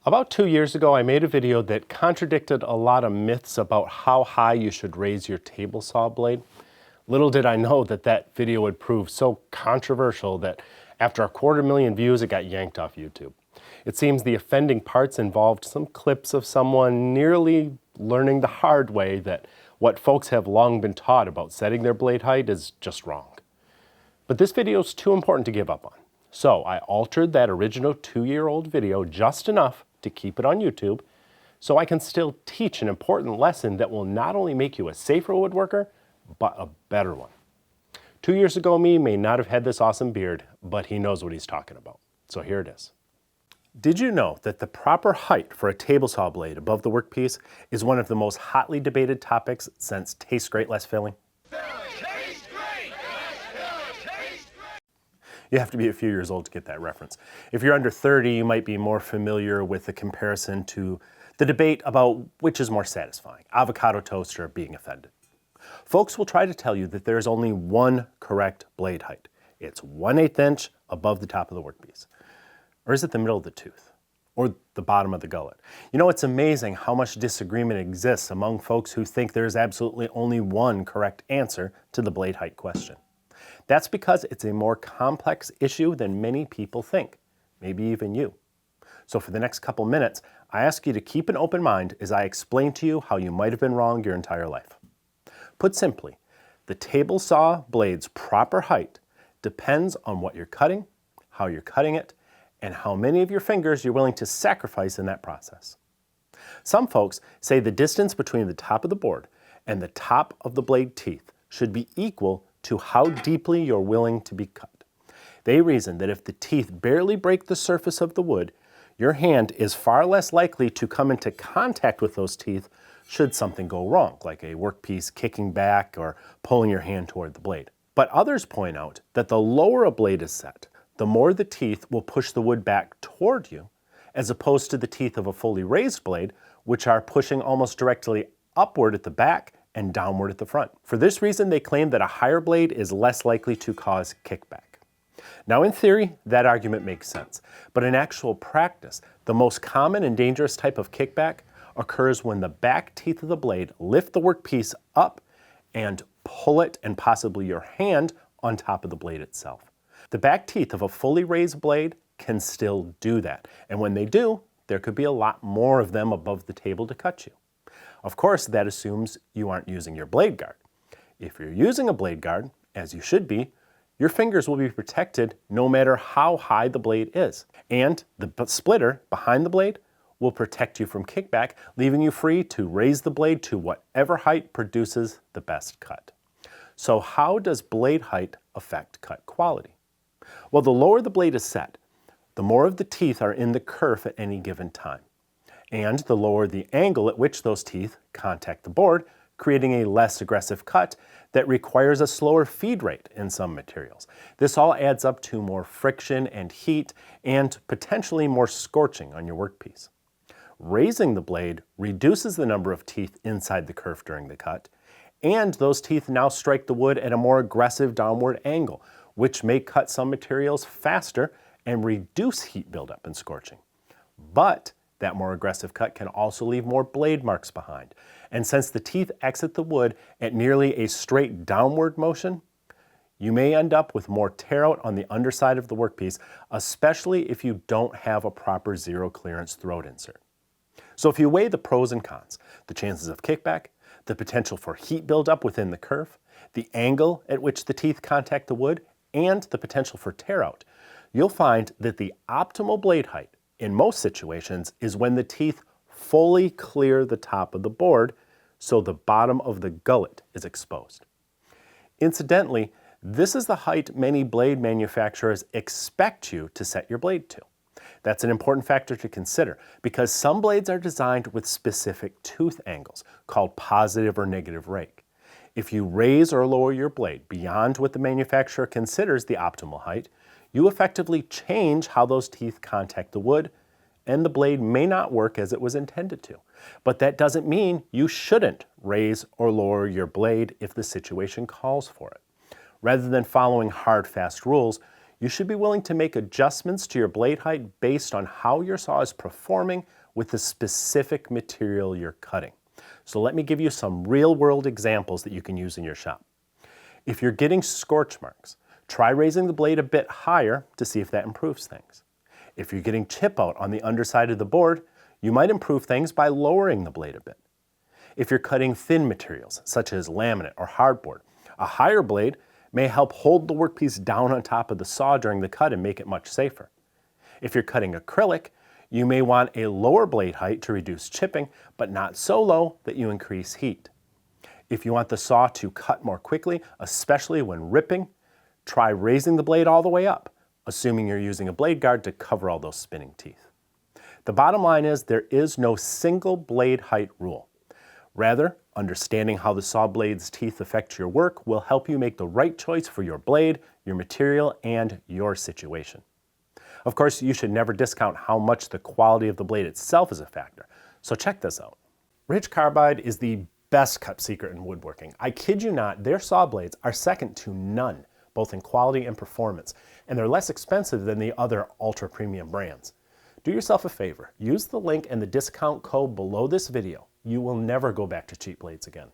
About 2 years ago, I made a video that contradicted a lot of myths about how high you should raise your table saw blade. Little did I know that that video would prove so controversial that after 250,000 views, it got yanked off YouTube. It seems the offending parts involved some clips of someone nearly learning the hard way that what folks have long been taught about setting their blade height is just wrong. But this video is too important to give up on. So I altered that original 2-year-old video just enough to keep it on YouTube so I can still teach an important lesson that will not only make you a safer woodworker, but a better one. 2 years ago, me may not have had this awesome beard, but he knows what he's talking about. So here it is. Did you know that the proper height for a table saw blade above the workpiece is one of the most hotly debated topics since Tastes Great, Less Filling? You have to be a few years old to get that reference. If you're under 30, you might be more familiar with the comparison to the debate about which is more satisfying, avocado toast or being offended. Folks will try to tell you that there is only one correct blade height. It's 1/8 inch above the top of the workpiece. Or is it the middle of the tooth? Or the bottom of the gullet? You know, it's amazing how much disagreement exists among folks who think there's absolutely only one correct answer to the blade height question. That's because it's a more complex issue than many people think, maybe even you. So for the next couple minutes, I ask you to keep an open mind as I explain to you how you might have been wrong your entire life. Put simply, the table saw blade's proper height depends on what you're cutting, how you're cutting it, and how many of your fingers you're willing to sacrifice in that process. Some folks say the distance between the top of the board and the top of the blade teeth should be equal to how deeply you're willing to be cut. They reason that if the teeth barely break the surface of the wood, your hand is far less likely to come into contact with those teeth should something go wrong, like a workpiece kicking back or pulling your hand toward the blade. But others point out that the lower a blade is set, the more the teeth will push the wood back toward you, as opposed to the teeth of a fully raised blade, which are pushing almost directly upward at the back and downward at the front. For this reason, they claim that a higher blade is less likely to cause kickback. Now, in theory, that argument makes sense, but in actual practice, the most common and dangerous type of kickback occurs when the back teeth of the blade lift the workpiece up and pull it and possibly your hand on top of the blade itself. The back teeth of a fully raised blade can still do that, and when they do, there could be a lot more of them above the table to cut you. Of course, that assumes you aren't using your blade guard. If you're using a blade guard, as you should be, your fingers will be protected no matter how high the blade is. And the splitter behind the blade will protect you from kickback, leaving you free to raise the blade to whatever height produces the best cut. So how does blade height affect cut quality? Well, the lower the blade is set, the more of the teeth are in the kerf at any given time. And the lower the angle at which those teeth contact the board, creating a less aggressive cut that requires a slower feed rate in some materials. This all adds up to more friction and heat and potentially more scorching on your workpiece. Raising the blade reduces the number of teeth inside the kerf during the cut, and those teeth now strike the wood at a more aggressive downward angle, which may cut some materials faster and reduce heat buildup and scorching. But that more aggressive cut can also leave more blade marks behind. And since the teeth exit the wood at nearly a straight downward motion, you may end up with more tear out on the underside of the workpiece, especially if you don't have a proper zero clearance throat insert. So if you weigh the pros and cons, the chances of kickback, the potential for heat buildup within the kerf, the angle at which the teeth contact the wood, and the potential for tear out, you'll find that the optimal blade height in most situations is when the teeth fully clear the top of the board so the bottom of the gullet is exposed. Incidentally, this is the height many blade manufacturers expect you to set your blade to. That's an important factor to consider because some blades are designed with specific tooth angles called positive or negative rake. If you raise or lower your blade beyond what the manufacturer considers the optimal height, you effectively change how those teeth contact the wood, and the blade may not work as it was intended to. But that doesn't mean you shouldn't raise or lower your blade if the situation calls for it. Rather than following hard, fast rules, you should be willing to make adjustments to your blade height based on how your saw is performing with the specific material you're cutting. So let me give you some real-world examples that you can use in your shop. If you're getting scorch marks, try raising the blade a bit higher to see if that improves things. If you're getting chip out on the underside of the board, you might improve things by lowering the blade a bit. If you're cutting thin materials, such as laminate or hardboard, a higher blade may help hold the workpiece down on top of the saw during the cut and make it much safer. If you're cutting acrylic, you may want a lower blade height to reduce chipping, but not so low that you increase heat. If you want the saw to cut more quickly, especially when ripping, try raising the blade all the way up, assuming you're using a blade guard to cover all those spinning teeth. The bottom line is there is no single blade height rule. Rather, understanding how the saw blade's teeth affect your work will help you make the right choice for your blade, your material, and your situation. Of course, you should never discount how much the quality of the blade itself is a factor. So check this out. Ridge Carbide is the best kept secret in woodworking. I kid you not, their saw blades are second to none, both in quality and performance, and they're less expensive than the other ultra premium brands. Do yourself a favor, use the link and the discount code below this video. You will never go back to cheap blades again.